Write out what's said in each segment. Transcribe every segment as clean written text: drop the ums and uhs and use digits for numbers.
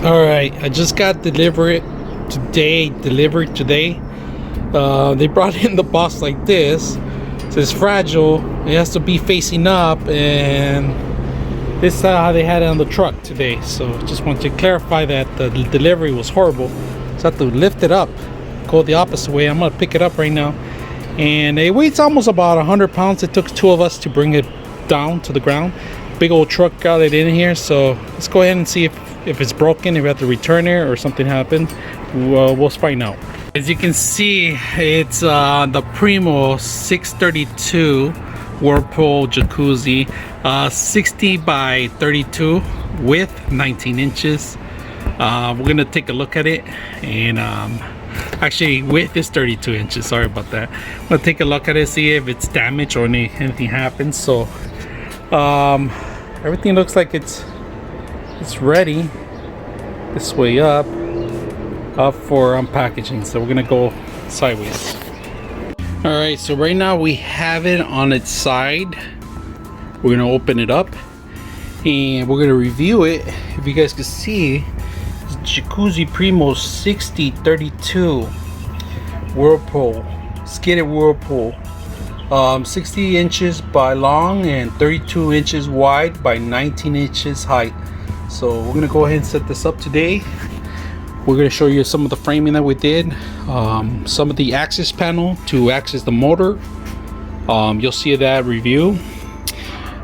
All right, I just got delivered today. They brought in the box like this. So it's fragile. It has to be facing up, and this is how they had it on the truck today. So just want to clarify that the delivery was horrible. So I have to lift it up, go the opposite way. I'm gonna pick it up right now, and it weighs almost about 100 pounds. It took 2 of us to bring it down to the ground. Big old truck got it in here, so let's go ahead and see if it's broken, if we have to return it or something happened. We'll find out. As you can see, it's the Primo 632 Whirlpool Jacuzzi, 60 by 32 width, 19 inches. We're gonna take a look at it, and actually width is 32 inches, sorry about that. I'm gonna take a look at it, see if it's damaged or anything happens. So everything looks like it's ready. This way up for unpackaging. So we're gonna go sideways. All right, so right now we have it on its side. We're gonna open it up and we're gonna review it. If you guys can see, it's Jacuzzi Primo 6032 Whirlpool, skidded Whirlpool. 60 inches by long and 32 inches wide by 19 inches height. So we're gonna go ahead and set this up today. We're gonna show you some of the framing that we did, some of the access panel to access the motor. You'll see that review.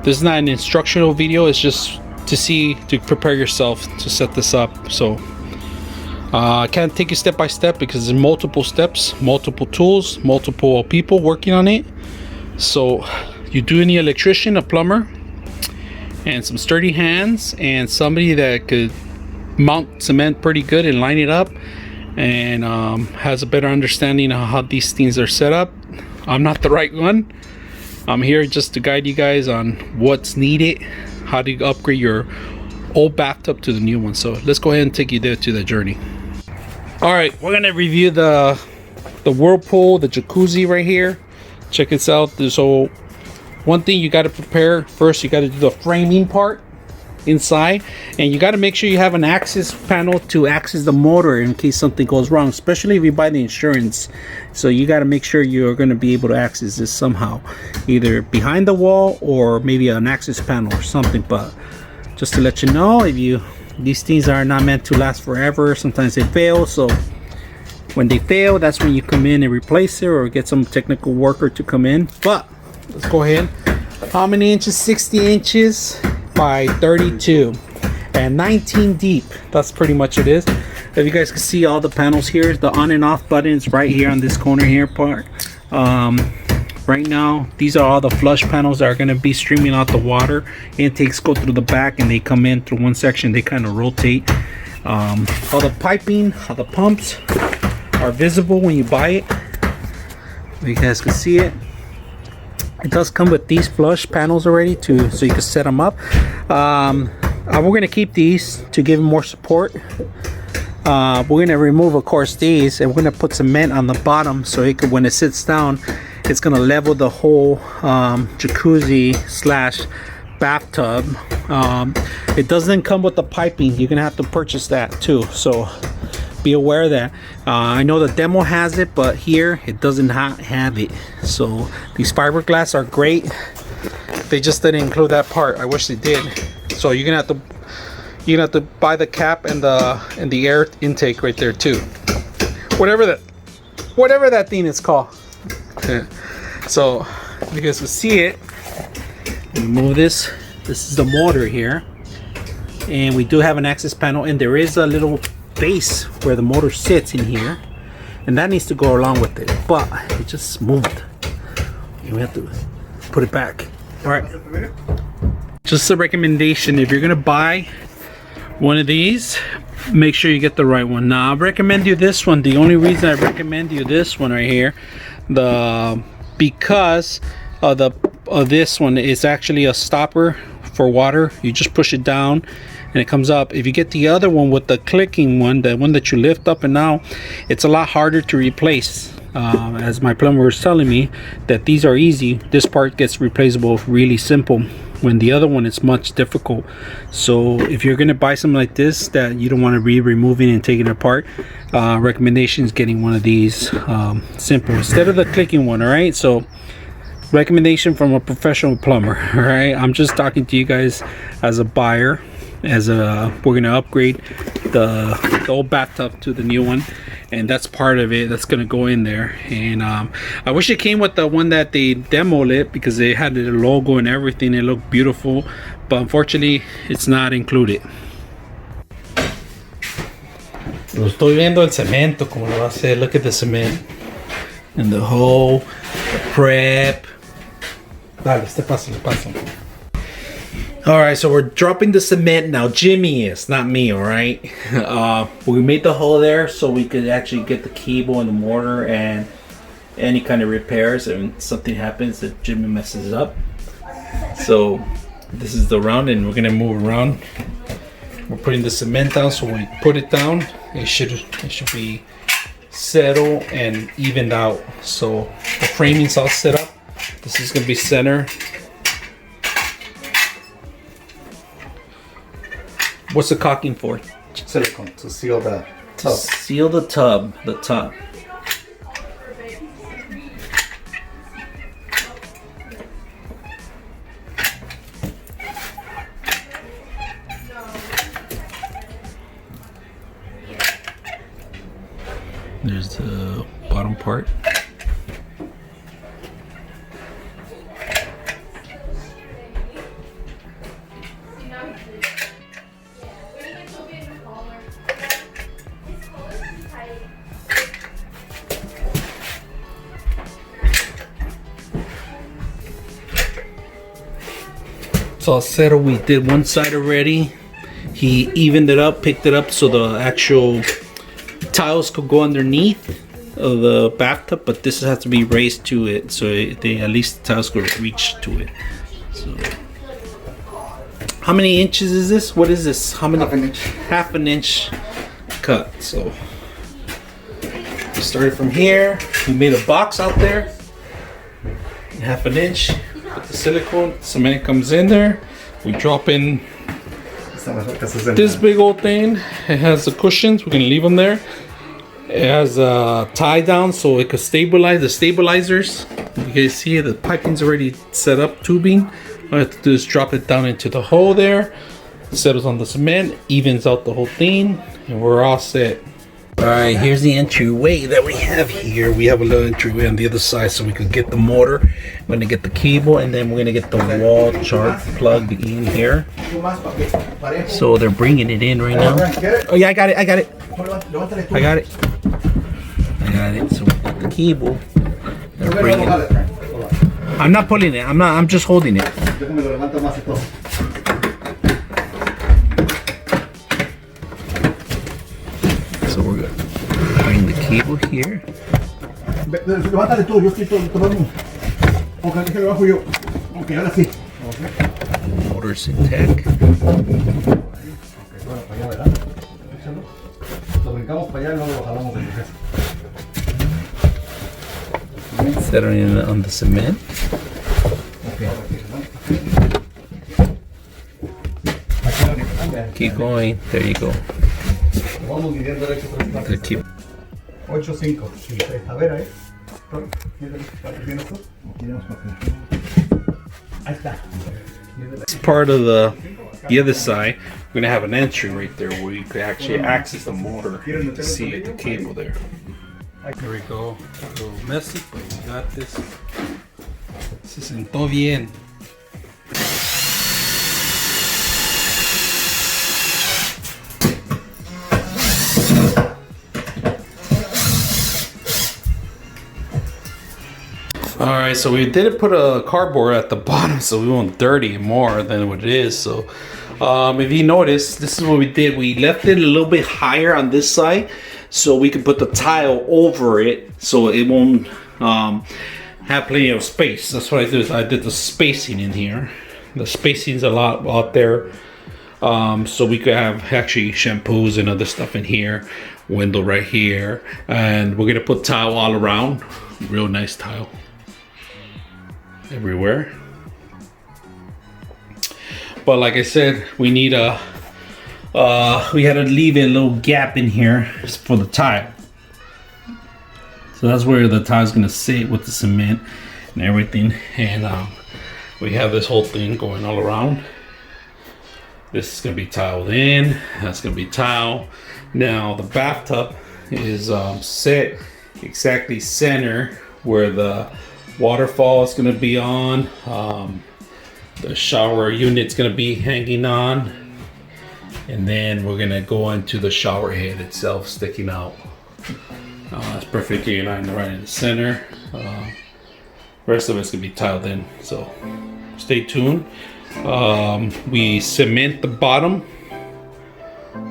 This is not an instructional video, it's just to prepare yourself to set this up. So I can't take you step by step because there's multiple steps, multiple tools, multiple people working on it. So you do need an electrician, a plumber, and some sturdy hands, and somebody that could mount cement pretty good and line it up, and has a better understanding of how these things are set up. I'm not the right one. I'm here just to guide you guys on what's needed, how to upgrade your old bathtub to the new one. So let's go ahead and take you there to the journey. All right, we're gonna review the Whirlpool, the jacuzzi right here. Check this out. So one thing you got to prepare first, you got to do the framing part inside, and you got to make sure you have an access panel to access the motor in case something goes wrong, especially if you buy the insurance. So you got to make sure you're going to be able to access this somehow, either behind the wall or maybe an access panel or something. But just to let you know, these things are not meant to last forever. Sometimes they fail, so when they fail, that's when you come in and replace it or get some technical worker to come in. But let's go ahead. How many inches? 60 inches by 32 and 19 deep. That's pretty much it is. If you guys can see, all the panels here, the on and off buttons right here on this corner here part. Right now, these are all the flush panels that are going to be streaming out the water. Intakes go through the back and they come in through one section. They kind of rotate. All the piping, all the pumps are visible when you buy it. You guys can see it. It does come with these flush panels already so you can set them up. We're gonna keep these to give more support. We're gonna remove, of course, these, and we're gonna put cement on the bottom so it could, when it sits down, it's gonna level the whole jacuzzi slash bathtub. It doesn't come with the piping. You're gonna have to purchase that too. So be aware of that. I know the demo has it, but here it doesn't have it. So these fiberglass are great. They just didn't include that part. I wish they did. So you're gonna have to buy the cap and the air intake right there too. Whatever that thing is called. So you guys will see it. Remove this. This is the motor here, and we do have an access panel, and there is a little base where the motor sits in here, and that needs to go along with it, but it just moved and we have to put it back. All right, just a recommendation: if you're gonna buy one of these, make sure you get the right one. Now I recommend you this one. The only reason I recommend you this one right here, because of this one is actually a stopper for water. You just push it down and it comes up. If you get the other one with the clicking one, the one that you lift up and down, it's a lot harder to replace. As my plumber was telling me, that these are easy. This part gets replaceable really simple. when the other one is much difficult. So if you're gonna buy something like this that you don't want to be removing and taking it apart, recommendation is getting one of these simple instead of the clicking one. All right, so recommendation from a professional plumber. All right, I'm just talking to you guys as a buyer, we're gonna upgrade the old bathtub to the new one, and that's part of it that's gonna go in there. And I wish it came with the one that they demoed it, because they had the logo and everything. It looked beautiful, but unfortunately it's not included. Lo estoy viendo el cemento como lo va a hacer. Look at the cement and the whole prep. Dale, este paso, paso. All right, so we're dropping the cement now. Jimmy is, not me. All right. We made the hole there so we could actually get the cable and the mortar and any kind of repairs, and something happens that Jimmy messes up. So this is the round, and we're gonna move around. We're putting the cement down, so when we put it down, it should be settled and evened out. So the framing's all set up. This is gonna be center. What's the caulking for? Silicone to seal the tub. Seal the tub, the top. There's the bottom part. It's all settled. We did one side already. He evened it up, picked it up so the actual tiles could go underneath of the bathtub, but this has to be raised to it, so at least the tiles could reach to it. So, how many inches is this? What is this? How many? Half an inch cut. So we started from here. We made a box out there, half an inch. Put the silicone, cement comes in there. We drop in this big old thing. It has the cushions. We're gonna leave them there. It has a tie down so it could stabilize. The stabilizers, you guys see the piping's already set up, tubing. All I have to do is drop it down into the hole there. Settles on the cement, evens out the whole thing, and we're all set. All right, here's the entryway that we have here. We have a little entryway on the other side so we can get the motor. We're gonna get the cable, and then we're gonna get the wall chart plugged in here. So they're bringing it in right now. Oh yeah, I got it. I got it. So we got the cable. They're bringing it. I'm not pulling it. I'm just holding it. So we're gonna bring the cable here. Motor's intact. Set it on the cement. Keep going. There you go. Keep. 8.5. A ver ahí. Ahí está. It's part of the other side. We're gonna have an entry right there where you could actually access the motor to see the cable there. There we go. A little messy, but we got this. Se sentó bien. Alright, so we didn't put a cardboard at the bottom so we won't dirty it more than what it is. So if you notice, this is what we did. We left it a little bit higher on this side so we can put the tile over it so it won't have plenty of space. That's what I did. I did the spacing in here. The spacing's a lot out there, so we could have actually shampoos and other stuff in here. Window right here, and we're gonna put tile all around. Real nice tile everywhere. But like I said, we need a, we had to leave a little gap in here for the tile. So that's where the tile's gonna sit with the cement and everything. And we have this whole thing going all around. This is gonna be tiled in, that's gonna be tile. Now the bathtub is set exactly center where the waterfall is gonna be on. The shower unit's gonna be hanging on. And then we're gonna go into the shower head itself sticking out. It's perfectly aligned right in the center. Rest of it's gonna be tiled in, so stay tuned. We cement the bottom.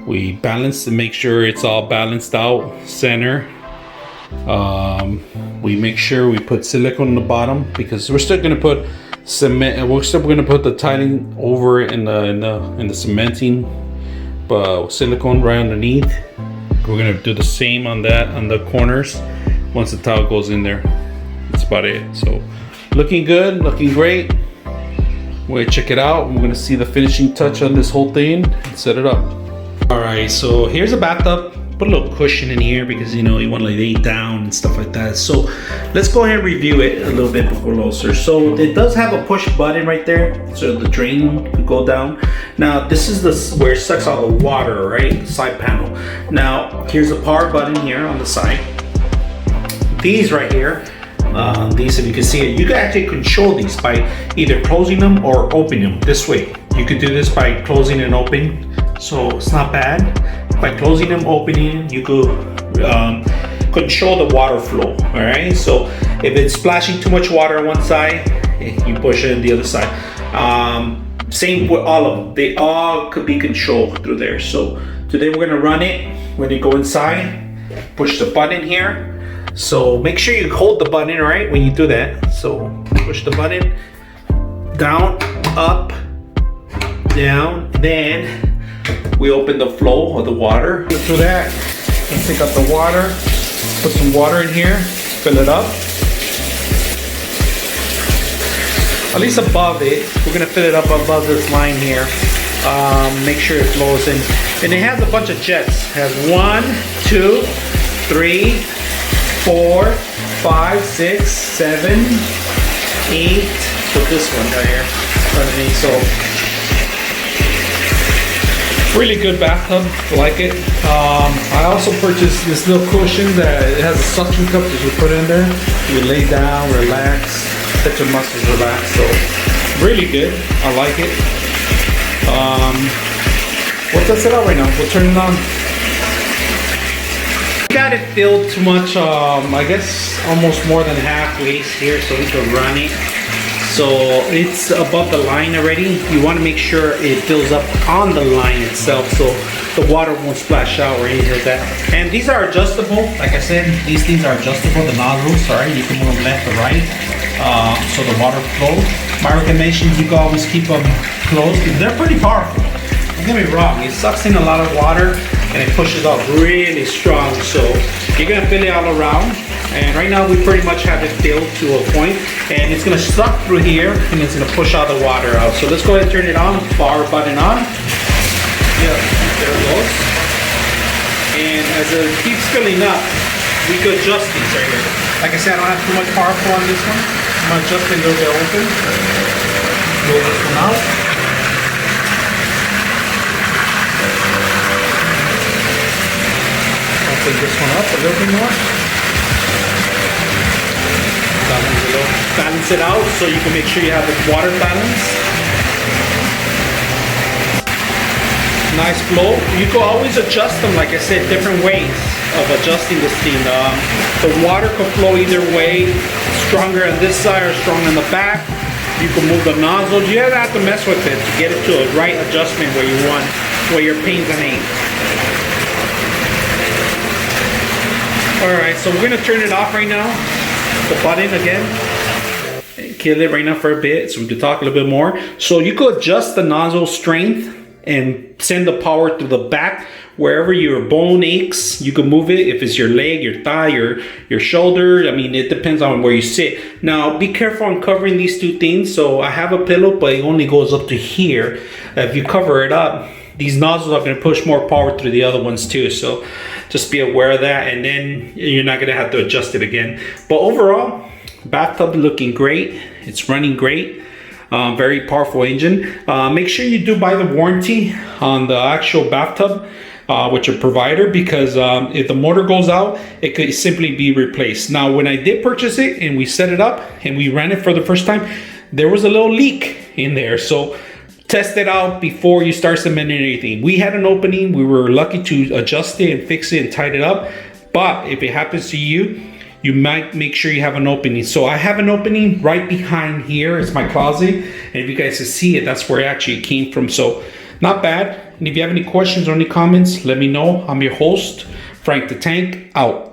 We balance to make sure it's all balanced out center. We make sure we put silicone on the bottom because we're still gonna put cement, and we're still gonna put the tiling over in the cementing, but silicone right underneath. We're gonna do the same on that on the corners once the tile goes in there. That's about it. So looking good, looking great. We're gonna check it out. We're gonna see the finishing touch on this whole thing and set it up. All right, so here's a bathtub. Put a little cushion in here because you know you want to lay down and stuff like that. So let's go ahead and review it a little bit before closer. So it does have a push button right there, so the drain could go down. Now this is where it sucks all the water, right? The side panel. Now here's a power button here on the side. These right here, these, if you can see it, you can actually control these by either closing them or opening them this way. You could do this by closing and opening, so it's not bad. By closing them, opening, you could control the water flow. All right, so if it's splashing too much water on one side, you push it on the other side. Same with all of them. They all could be controlled through there. So today we're gonna run it. When you go inside, push the button here. So make sure you hold the button, right, when you do that. So push the button, down, up, down, then we open the flow of the water. Through that, and take out the water, put some water in here, fill it up. At least above it, we're gonna fill it up above this line here. Make sure it flows in. And it has a bunch of jets. It has 1, 2, 3, 4, 5, 6, 7, 8. Put this one right here underneath. So really good bathtub, I like it. I also purchased this little cushion that it has a suction cup that you put in there. You lay down, relax, let your muscles relax. So really good, I like it. We'll test it out right now. We'll turn it on. Got it filled too much, I guess almost more than halfway here, so we can run it. So it's above the line already. You want to make sure it fills up on the line itself so the water won't splash out or anything like that. And these are adjustable. Like I said, these things are adjustable, the nozzles, sorry. You can move them left or right so the water flows. My recommendation, you can always keep them closed because they're pretty powerful. Don't get me wrong, it sucks in a lot of water and it pushes out really strong. So you're gonna fill it all around. And right now we pretty much have it filled to a point, and it's gonna suck through here and it's gonna push all the water out. So let's go ahead and turn it on, power button on. Yeah, there it goes. And as it keeps filling up, we could adjust these right here. Like I said, I don't have too much power flow on this one. I'm gonna adjust it a little bit open. Roll this one out. I'll take this one up a little bit more. Balance it out so you can make sure you have the water balance. Nice flow. You can always adjust them, like I said, different ways of adjusting this thing. The water could flow either way, stronger on this side or stronger on the back. You can move the nozzles. You have to mess with it to get it to a right adjustment where you want, where your pains and aim. Alright, so we're gonna turn it off right now. The button again. Kill it right now for a bit so we can talk a little bit more. So you could adjust the nozzle strength and send the power through the back. Wherever your bone aches, you can move it. If it's your leg, your thigh, your shoulder, I mean, it depends on where you sit. Now, be careful on covering these two things. So I have a pillow, but it only goes up to here. If you cover it up, these nozzles are going to push more power through the other ones too. So just be aware of that, and then you're not going to have to adjust it again. But overall, bathtub looking great. It's running great. Very powerful engine. Make sure you do buy the warranty on the actual bathtub with your provider, because if the motor goes out, it could simply be replaced. Now, when I did purchase it and we set it up and we ran it for the first time, there was a little leak in there. So test it out before you start cementing anything. We had an opening. We were lucky to adjust it and fix it and tighten it up. But if it happens to you, you might make sure you have an opening. So I have an opening right behind here. It's my closet. And if you guys can see it, that's where actually it came from. So not bad. And if you have any questions or any comments, let me know. I'm your host, Frank the Tank, out.